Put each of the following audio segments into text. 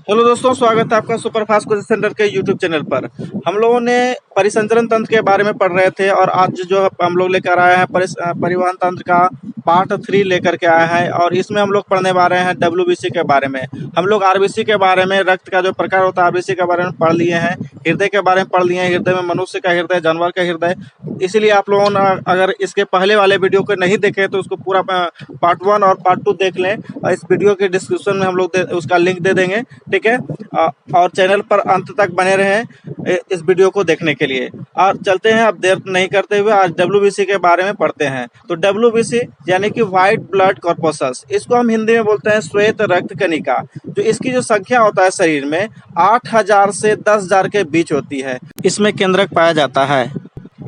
Hello दोस्तों, स्वागत है आपका सुपरफास्ट कोचिंग सेंटर के यूट्यूब चैनल पर। हम लोगों ने परिसंचरण तंत्र के बारे में पढ़ रहे थे और आज जो हम लोग लेकर आए हैं परिवहन तंत्र का पार्ट 3 लेकर के आए हैं और इसमें हम लोग पढ़ने वाले हैं डब्ल्यूबीसी के बारे में। हम लोग आरबीसी के बारे में, रक्त का जो प्रकार होता है आरबीसी के बारे में पढ़ लिए हैं, हृदय के बारे में पढ़ लिए हैं, हृदय में मनुष्य का हृदय, जानवर का हृदय। इसीलिए आप लोगों ने अगर इसके पहले वाले वीडियो को नहीं देखे तो उसको पूरा पार्ट 1 और पार्ट 2 देख लें। और इस वीडियो के डिस्क्रिप्शन में हम लोग उसका लिंक दे देंगे, ठीक है। और चैनल पर अंत तक बने रहें इस वीडियो को देखने के लिए। और चलते हैं, अब देर नहीं करते हुए आज डब्ल्यूबीसी के बारे में पढ़ते हैं। तो डब्ल्यूबीसी यानी कि व्हाइट ब्लड कॉर्पसस, इसको हम हिंदी में बोलते हैं श्वेत रक्त कणिका। जो इसकी जो संख्या होता है शरीर में 8,000 से 10,000 के बीच होती है। इसमें केंद्रक पाया जाता है।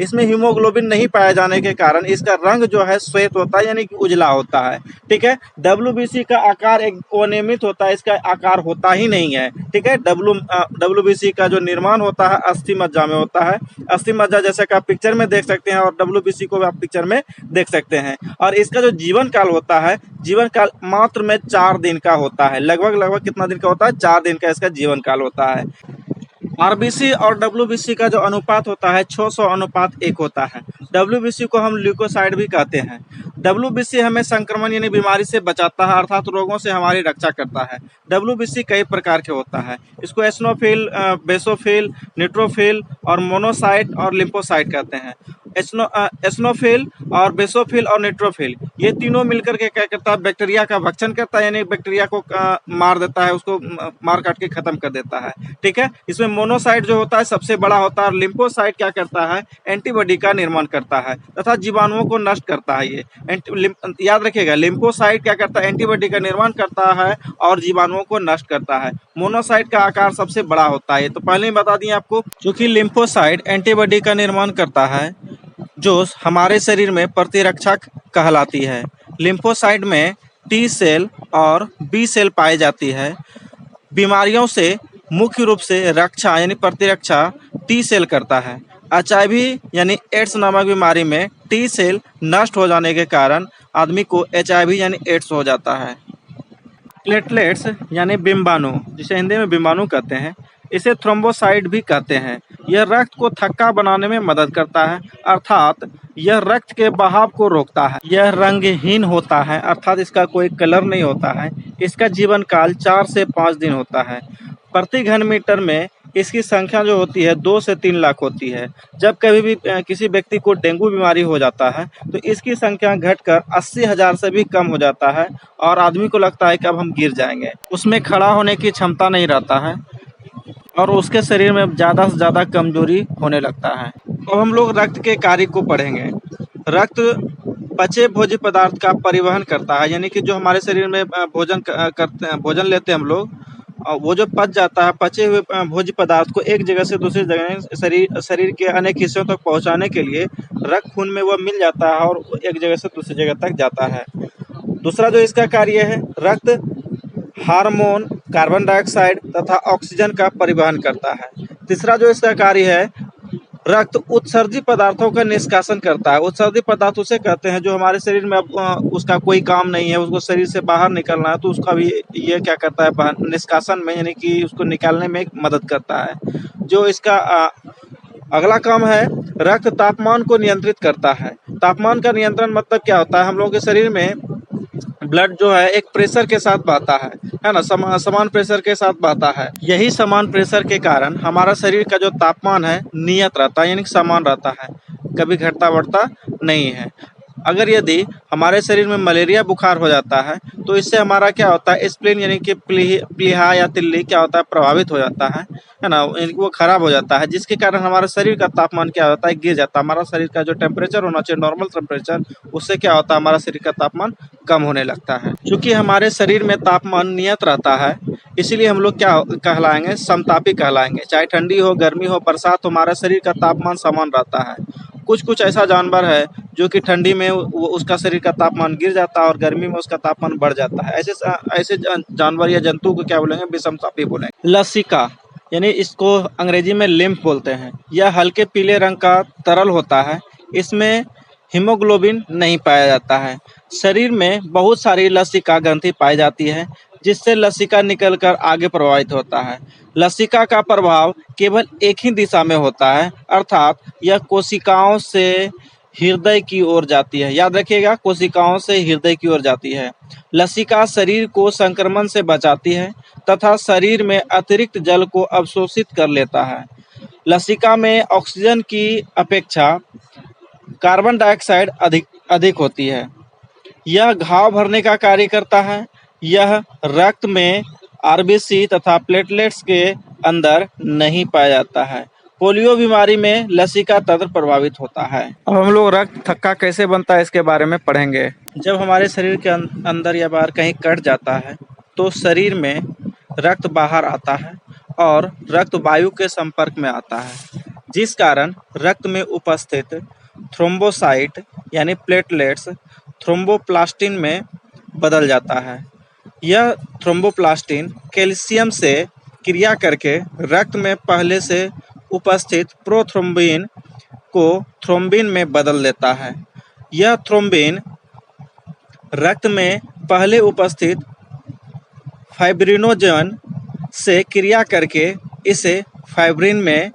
इसमें हीमोग्लोबिन नहीं पाए जाने के कारण इसका रंग जो है श्वेत होता है, यानी कि उजला होता है, ठीक है। डब्ल्यूबीसी का आकार एक अनियमित होता है, इसका आकार होता ही नहीं है, ठीक है। डब्ल्यूबीसी का जो निर्माण होता है अस्थि मज्जा में होता है। अस्थि मज्जा जैसे कि आप पिक्चर में देख सकते हैं और डब्ल्यूबीसी को भी आप पिक्चर में देख सकते हैं। और इसका जो जीवन काल होता है, जीवन काल मात्र में 4 दिन का होता है। लगभग कितना दिन का होता है? 4 दिन का इसका जीवन काल होता है। आरबीसी और डब्ल्यूबीसी का जो अनुपात होता है 600:1 होता है। डब्ल्यूबीसी को हम ल्यूकोसाइड भी कहते हैं। डब्ल्यूबीसी हमें संक्रमण यानी बीमारी से बचाता है, अर्थात रोगों से हमारी रक्षा करता है। डब्ल्यूबीसी कई प्रकार के होता है। इसको एस्नोफिल, बेसोफिल, न्यूट्रोफिल और मोनोसाइट और लिम्फोसाइट कहते हैं। एस्नोफिल और बेसोफिल और न्यूट्रोफिल ये तीनों मिलकर के क्या करता है? बैक्टीरिया का भक्षण करता है, यानी बैक्टीरिया को मार देता है, उसको मार काट के खत्म कर देता है, ठीक है। इसमें मोनोसाइट जो होता है सबसे बड़ा होता है और लिम्फोसाइट क्या करता है? एंटीबॉडी का निर्माण करता है तथा जीवाणुओं को नष्ट करता है। ये याद रखिएगा, लिम्फोसाइट क्या करता है? एंटीबॉडी का निर्माण करता है और जीवाणुओं को नष्ट करता है। मोनोसाइट का आकार सबसे बड़ा होता है, तो पहले ही बता दिए आपको। क्योंकि लिम्फोसाइट एंटीबॉडी का निर्माण करता है जो हमारे शरीर में प्रतिरक्षा कहलाती है। लिम्फोसाइट में टी सेल और बी सेल पाई जाती है। बीमारियों से मुख्य रूप से रक्षा यानी प्रतिरक्षा टी सेल करता है। एचआईवी यानी एड्स नामक बीमारी में टी सेल नष्ट हो जाने के कारण आदमी को एचआईवी यानी एड्स हो जाता है। प्लेटलेट्स यानी बिम्बाणु, जिसे हिंदी में बिम्बाणु कहते हैं, इसे थ्रोम्बोसाइट भी कहते हैं। यह रक्त को थक्का बनाने में मदद करता है, अर्थात यह रक्त के बहाव को रोकता है। यह रंगहीन होता है, अर्थात इसका कोई कलर नहीं होता है। इसका जीवन काल 4 से 5 दिन होता है। प्रति घन मीटर में इसकी संख्या जो होती है 2 से 3 लाख होती है। जब कभी भी किसी व्यक्ति को डेंगू बीमारी हो जाता है तो इसकी संख्या घटकर 80,000 से भी कम हो जाता है और आदमी को लगता है कि अब हम गिर जाएंगे। उसमें खड़ा होने की क्षमता नहीं रहता है और उसके शरीर में ज़्यादा से ज़्यादा कमजोरी होने लगता है। अब हम लोग रक्त के कार्य को पढ़ेंगे। रक्त पचे भोज्य पदार्थ का परिवहन करता है, यानी कि जो हमारे शरीर में भोजन लेते हैं हम लोग, वो जो पच जाता है, पचे हुए भोज्य पदार्थ को एक जगह से दूसरी जगह शरीर के अनेक हिस्सों तक पहुंचाने के लिए रक्त खून में वो मिल जाता है और एक जगह से दूसरी जगह तक जाता है। दूसरा जो इसका कार्य है, रक्त हार्मोन, कार्बन डाइऑक्साइड तथा ऑक्सीजन का परिवहन करता है। तीसरा जो इसका कार्य है, रक्त उत्सर्जित पदार्थों का निष्कासन करता है। उत्सर्जित पदार्थ उसे कहते हैं जो हमारे शरीर में अब उसका कोई काम नहीं है, उसको शरीर से बाहर निकलना है, तो उसका भी ये क्या करता है? निष्कासन में, यानी कि उसको निकालने में मदद करता है। जो इसका अगला काम है, रक्त तापमान को नियंत्रित करता है। तापमान का नियंत्रण मतलब क्या होता है? हम लोगों के शरीर में ब्लड जो है एक प्रेशर के साथ बहता है ना, समान प्रेशर के साथ बहता है। यही समान प्रेशर के कारण हमारा शरीर का जो तापमान है नियत रहता है, यानी समान रहता है, कभी घटता बढ़ता नहीं है। अगर यदि हमारे शरीर में मलेरिया बुखार हो जाता है तो इससे हमारा क्या होता है? स्प्लीन यानी कि प्लीहा या तिल्ली क्या होता है? प्रभावित हो जाता है ना, वो खराब हो जाता है, जिसके कारण हमारे शरीर का तापमान क्या होता है? गिर जाता है। हमारा शरीर का जो टेम्परेचर होना चाहिए नॉर्मल टेम्परेचर, उससे क्या होता है? हमारा शरीर का तापमान कम होने लगता है। क्योंकि हमारे शरीर में तापमान नियत रहता है, इसीलिए हम लोग क्या कहलाएंगे? समतापी कहलाएंगे। चाहे ठंडी हो, गर्मी हो, बरसात हो, हमारा शरीर का तापमान समान रहता है। कुछ ऐसा जानवर है जो कि ठंडी में उसका शरीर का तापमान गिर जाता है और गर्मी में उसका तापमान बढ़ जाता है। ऐसे जानवर या जंतु को क्या बोलेंगे? विषमतापी बोलेंगे। लसिका यानी इसको अंग्रेजी में लिम्फ बोलते हैं। यह हल्के पीले रंग का तरल होता है। इसमें हीमोग्लोबिन नहीं पाया जाता है। शरीर में बहुत सारी लसिका ग्रंथि पाई जाती है। जिससे लसिका निकलकर आगे प्रवाहित होता है। लसिका का प्रभाव केवल एक ही दिशा में होता है, अर्थात यह कोशिकाओं से हृदय की ओर जाती है। याद रखिएगा, कोशिकाओं से हृदय की ओर जाती है। लसिका शरीर को संक्रमण से बचाती है तथा शरीर में अतिरिक्त जल को अवशोषित कर लेता है। लसिका में ऑक्सीजन की अपेक्षा कार्बन डाइऑक्साइड अधिक अधिक होती है। यह घाव भरने का कार्य करता है। यह रक्त में आरबीसी तथा प्लेटलेट्स के अंदर नहीं पाया जाता है। पोलियो बीमारी में लसिका तंत्र प्रभावित होता है। अब हम लोग रक्त थक्का कैसे बनता है इसके बारे में पढ़ेंगे। जब हमारे शरीर के अंदर या बाहर कहीं कट जाता है तो शरीर में रक्त बाहर आता है और रक्त वायु के संपर्क में आता है, जिस कारण रक्त में उपस्थित थ्रोम्बोसाइट यानी प्लेटलेट्स थ्रोम्बोप्लास्टिन में बदल जाता है। यह थ्रोम्बोप्लास्टिन कैल्शियम से क्रिया करके रक्त में पहले से उपस्थित प्रोथ्रोम्बिन को थ्रोम्बिन में बदल देता है। यह थ्रोम्बिन रक्त में पहले उपस्थित फाइब्रिनोजन से क्रिया करके इसे फाइब्रिन में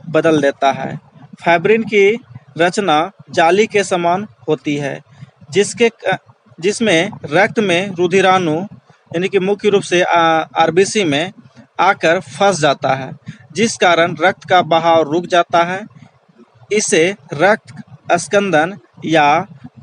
बदल देता है। फाइब्रिन की रचना जाली के समान होती है, जिसमें रक्त में रुधिराणु यानी कि मुख्य रूप से आरबीसी में आकर फंस जाता है, जिस कारण रक्त का बहाव रुक जाता है। इसे रक्त स्कंदन या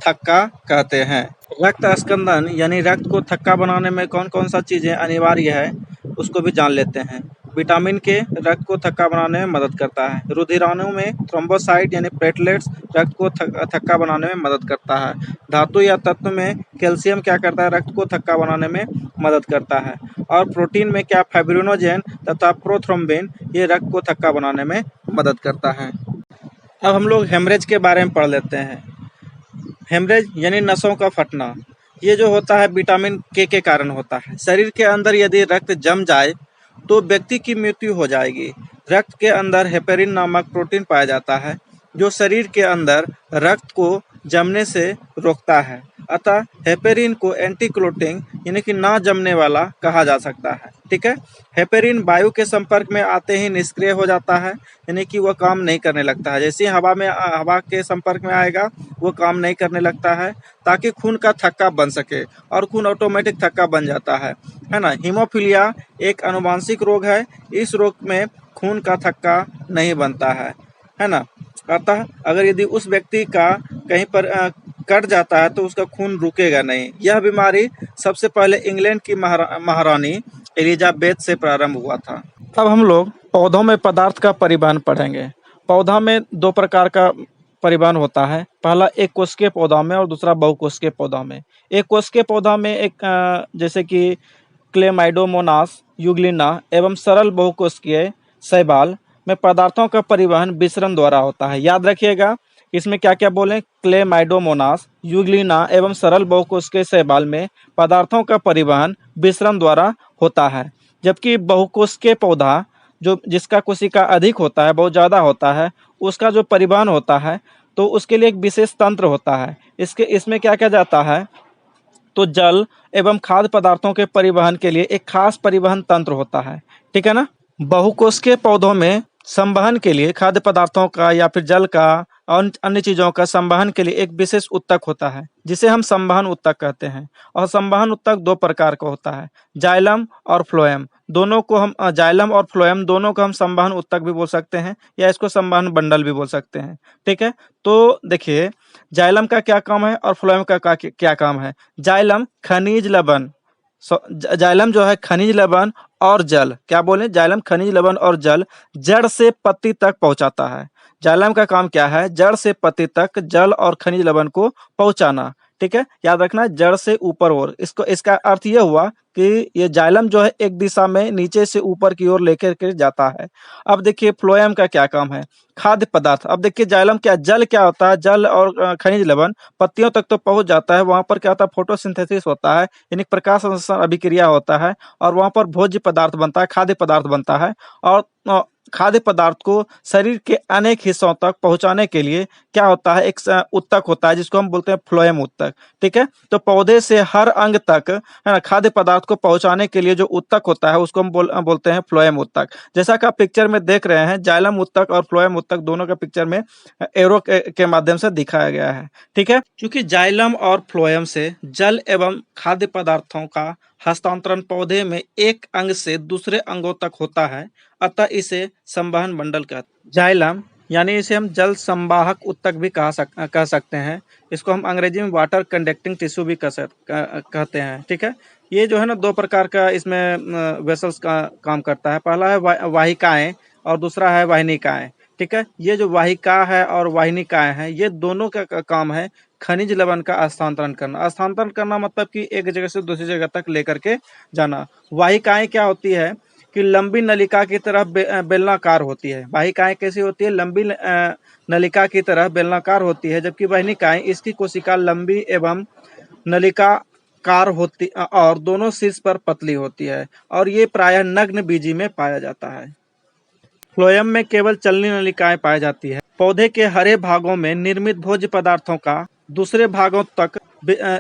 थक्का कहते हैं। रक्त स्कंदन यानी रक्त को थक्का बनाने में कौन कौन सा चीज़ें अनिवार्य है उसको भी जान लेते हैं। विटामिन के रक्त को थक्का बनाने में मदद करता है। रुधिराणु में थ्रोम्बोसाइट यानी प्लेटलेट्स रक्त को थक्का बनाने में मदद करता है। धातु या तत्व में कैल्शियम क्या करता है, रक्त को थक्का बनाने में मदद करता है। और प्रोटीन में क्या, फाइब्रिनोजेन तथा प्रोथ्रोम्बिन ये रक्त को थक्का बनाने में मदद करता है। अब हम लोग हेमरेज के बारे में पढ़ लेते हैं। हेमरेज यानी नसों का फटना, ये जो होता है विटामिन के कारण होता है। शरीर के अंदर यदि रक्त जम जाए तो व्यक्ति की मृत्यु हो जाएगी। रक्त के अंदर हेपेरिन नामक प्रोटीन पाया जाता है जो शरीर के अंदर रक्त को जमने से रोकता है। अतः हेपेरिन को एंटीक्लोटिंग यानी कि ना जमने वाला कहा जा सकता है। ठीक है। हेपेरिन वायु के संपर्क में आते ही निष्क्रिय हो जाता है, यानी कि वह काम नहीं करने लगता है। जैसे ही हवा के संपर्क में आएगा वो काम नहीं करने लगता है, ताकि खून का थक्का बन सके और खून ऑटोमेटिक थक्का बन जाता है ना। हीमोफीलिया एक आनुवांशिक रोग है। इस रोग में खून का थक्का नहीं बनता है ना। अतः अगर यदि उस व्यक्ति का कहीं पर कट जाता है तो उसका खून रुकेगा नहीं। यह बीमारी सबसे पहले इंग्लैंड की महारानी एलिजाबेथ से प्रारंभ हुआ था। अब हम लोग पौधों में पदार्थ का परिवहन पढ़ेंगे। पौधा में दो प्रकार का परिवहन होता है। पहला एक कोशिकीय पौधा में और दूसरा बहुकोशिकीय पौधा में। एक कोशिकीय पौधा में एक जैसे कि क्लेमाइडोमोनास, यूग्लिना एवं सरल बहुकोशिकीय शैवाल में पदार्थों का परिवहन विसरण द्वारा होता है। याद रखिएगा, इसमें क्या क्या बोलें, क्लेमाइडोमोनास, यूग्लिना एवं सरल बहुकोशिकीय शैवाल में पदार्थों का परिवहन विसरण द्वारा होता है। जबकि बहुकोशिकीय पौधा जिसका कोशिका अधिक होता है, बहुत ज़्यादा होता है, उसका जो परिवहन होता है तो उसके लिए एक विशेष तंत्र होता है। इसमें क्या किया जाता है, तो जल एवं खाद्य पदार्थों के परिवहन के लिए एक खास परिवहन तंत्र होता है। ठीक है ना। बहुकोशिकीय पौधों में संवहन के लिए खाद्य पदार्थों का या फिर जल का और अन्य चीज़ों का संवहन के लिए एक विशेष उत्तक होता है, जिसे हम संवहन उत्तक कहते हैं। और संवहन उत्तक दो प्रकार का होता है, जाइलम और फ्लोएम। दोनों को हम जाइलम और फ्लोएम दोनों को हम संवहन उत्तक भी बोल सकते हैं या इसको संवहन बंडल भी बोल सकते हैं। ठीक है। तो देखिए, जाइलम का क्या काम है और फ्लोएम का क्या काम है। जाइलम खनिज लवण, जाइलम जो है खनिज लवण और जल, क्या बोले, जाइलम खनिज लवण और जल जड़ से पत्ती तक पहुंचाता है। जाइलम का काम क्या है, जड़ से पत्ती तक जल और खनिज लवण को पहुंचाना। ठीक है। याद रखना, जड़ से ऊपर ओर। इसका अर्थ यह हुआ कि ये जाइलम जो है एक दिशा में नीचे से ऊपर की ओर लेकर के जाता है। अब देखिए फ्लोएम का क्या काम है, खाद्य पदार्थ। अब देखिए जाइलम क्या, जल क्या होता है, जल और खनिज लवण पत्तियों तक तो पहुंच जाता है। वहां पर क्या होता है, फोटोसिंथेसिस होता है, यानी प्रकाश संश्लेषण अभिक्रिया होता है और वहां पर भोज्य पदार्थ बनता है, खाद्य पदार्थ बनता है। और खाद्य पदार्थ को शरीर के अनेक हिस्सों तक पहुंचाने के लिए क्या होता है, एक उत्तक होता है जिसको हम बोलते हैं फ्लोएम उत्तक। ठीक है, तो पौधे से हर अंग तक है ना खाद्य पदार्थ को पहुंचाने के लिए जो उत्तक होता है उसको हम बोलते हैं फ्लोएम उत्तक। जैसा कि आप पिक्चर में देख रहे हैं, जाइलम उत्तक और फ्लोएम उत्तक दोनों का पिक्चर में एरो के माध्यम से दिखाया गया है। ठीक है, क्योंकि जाइलम और फ्लोएम से जल एवं खाद्य पदार्थों का हस्तांतरण पौधे में एक अंग से दूसरे अंगों तक होता है, अतः इसे संवहन मंडल कहते हैं। जाइलम यानी इसे हम जल संवाहक उत्तक भी कह सकते हैं। इसको हम अंग्रेजी में वाटर कंडक्टिंग टिश्यू भी कहते हैं। ठीक है, ये जो है ना दो प्रकार का इसमें वेसल्स का काम करता है। पहला है वाहिकाएं और दूसरा है वाहिनिकाएं। ठीक है, ये जो वाहिका है और वाहिनिकाएं हैं, ये दोनों का काम है खनिज लवण का स्थानांतरण करना। स्थानांतरण करना मतलब कि एक जगह से दूसरी जगह तक लेकर के जाना। वाहिकाएं क्या होती है कि लंबी नलिका की तरह बेलनाकार होती है। वाहिकाएं कैसी होती है? लंबी नलिका की तरह बेलनाकार होती है, जबकि वाहिनिकाएं इसकी कोशिका लंबी एवं नलिकाकार होती और दोनों शीर्ष पर पतली होती है, और ये प्रायः नग्न बीजी में पाया जाता है। फ्लोएम में केवल चलनी नलिकाएं पाई जाती है। पौधे के हरे भागों में निर्मित भोज्य पदार्थों का दूसरे भागों तक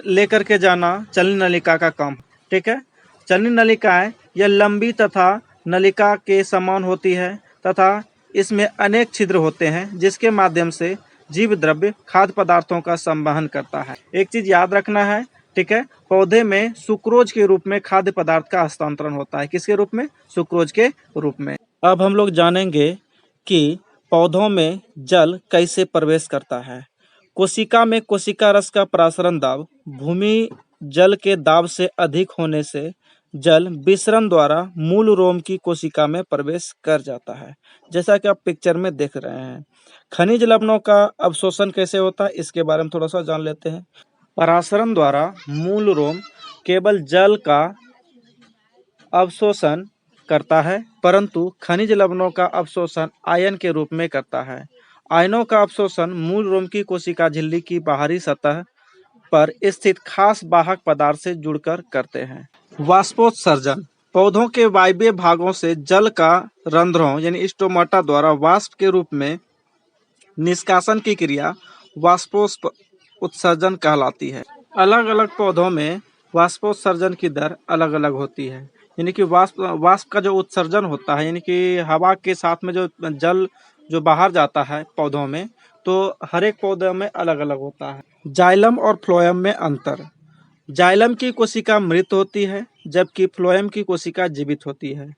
लेकर के जाना चलनी नलिका का काम। ठीक है, चलनी नलिकाएं यह लंबी तथा नलिका के समान होती है तथा इसमें अनेक छिद्र होते हैं जिसके माध्यम से जीव द्रव्य खाद्य पदार्थों का संवहन करता है। एक चीज याद रखना है, ठीक है, पौधे में सुक्रोज के रूप में खाद्य पदार्थ का हस्तांतरण होता है। किसके रूप में? सुक्रोज के रूप में। अब हम लोग जानेंगे कि पौधों में जल कैसे प्रवेश करता है। कोशिका में कोशिका रस का प्रसारण दाब भूमि जल के दाब से अधिक होने से जल विसरण द्वारा मूल रोम की कोशिका में प्रवेश कर जाता है, जैसा कि आप पिक्चर में देख रहे हैं। खनिज लवणों का अवशोषण कैसे होता है, इसके बारे में थोड़ा सा जान लेते हैं। परासरण द्वारा मूल रोम केवल जल का अवशोषण करता है, परंतु खनिज लवणों का अवशोषण आयन के रूप में करता है। आयनों का अवशोषण मूल रोम की कोशिका झिल्ली की बाहरी सतह पर स्थित खास वाहक पदार्थ से जुड़कर करते हैं। वाष्पोत्सर्जन पौधों के वायवीय भागों से जल का रंध्रों यानी स्टोमाटा द्वारा वाष्प के रूप में निष्कासन की क्रिया वाष्पोत्सर्जन कहलाती है। अलग अलग पौधों में वाष्पोत्सर्जन की दर अलग अलग होती है, यानी कि वाष्प का जो उत्सर्जन होता है, यानी कि हवा के साथ में जो जल जो बाहर जाता है पौधों में, तो हर एक पौधे में अलग अलग होता है। जाइलम और फ्लोएम में अंतर। जाइलम की कोशिका मृत होती है जबकि फ्लोएम की कोशिका जीवित होती है।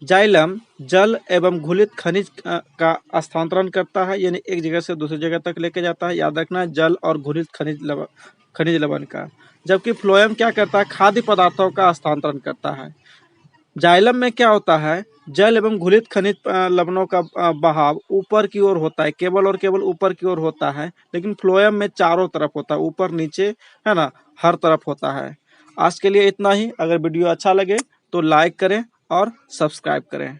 जाइलम जल एवं घुलित खनिज का स्थानांतरण करता है, यानी एक जगह से दूसरी जगह तक लेके जाता है। याद रखना है, जल और घुलित खनिज लवण का। जबकि फ्लोएम क्या करता है? खाद्य पदार्थों का हस्तांतरण करता है। जाइलम में क्या होता है? जल एवं घुलित खनिज लवणों का बहाव ऊपर की ओर होता है, केवल और केवल ऊपर की ओर होता है, लेकिन फ्लोएम में चारों तरफ होता है, ऊपर नीचे, है ना, हर तरफ होता है। आज के लिए इतना ही। अगर वीडियो अच्छा लगे तो लाइक करें और सब्सक्राइब करें।